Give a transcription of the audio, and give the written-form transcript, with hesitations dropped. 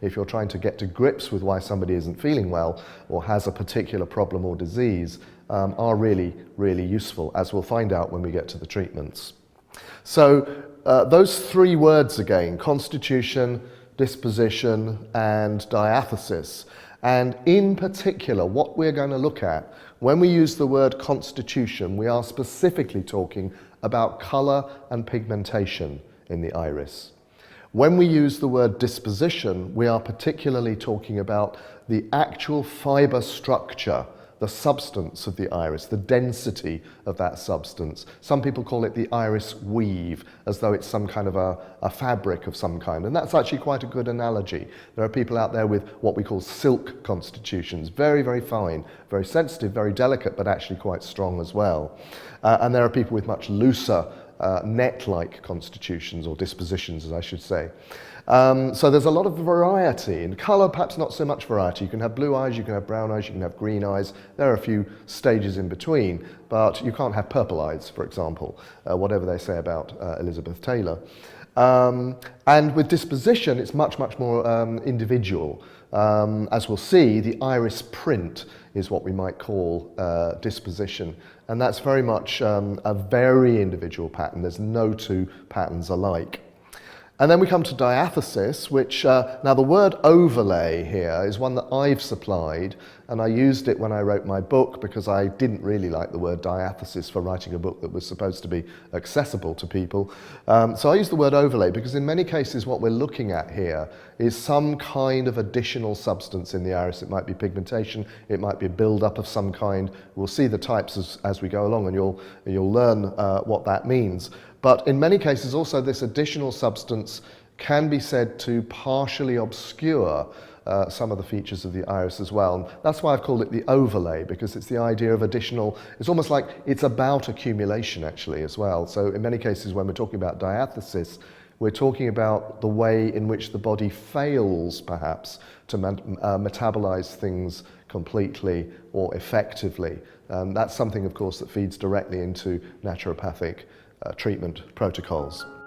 if you're trying to get to grips with why somebody isn't feeling well or has a particular problem or disease, are really, really useful, as we'll find out when we get to the treatments. So those three words again: constitution, disposition, and diathesis. And in particular, what we're going to look at, when we use the word constitution, we are specifically talking about colour and pigmentation in the iris. When we use the word disposition, we are particularly talking about the actual fibre structure, the substance of the iris, the density of that substance. Some people call it the iris weave, as though it's some kind of a fabric of some kind, and that's actually quite a good analogy. There are people out there with what we call silk constitutions, very, very fine, very sensitive, very delicate, but actually quite strong as well. And there are people with much looser, net-like constitutions, or dispositions, as I should say. So there's a lot of variety. In colour, perhaps not so much variety. You can have blue eyes, you can have brown eyes, you can have green eyes. There are a few stages in between, but you can't have purple eyes, for example, whatever they say about Elizabeth Taylor. And with disposition, it's much, much more individual. As we'll see, the iris print is what we might call disposition. And that's very much a very individual pattern. There's no two patterns alike. And then we come to diathesis, which, now the word overlay here is one that I've supplied, and I used it when I wrote my book because I didn't really like the word diathesis for writing a book that was supposed to be accessible to people. So I used the word overlay because in many cases what we're looking at here is some kind of additional substance in the iris. It might be pigmentation, it might be a build-up of some kind. We'll see the types as we go along, and you'll learn what that means. But in many cases also this additional substance can be said to partially obscure some of the features of the iris as well. And that's why I've called it the overlay, because it's the idea of additional, it's almost like it's about accumulation actually as well. So in many cases when we're talking about diathesis, we're talking about the way in which the body fails perhaps to metabolize things completely or effectively. That's something of course that feeds directly into naturopathic treatment protocols.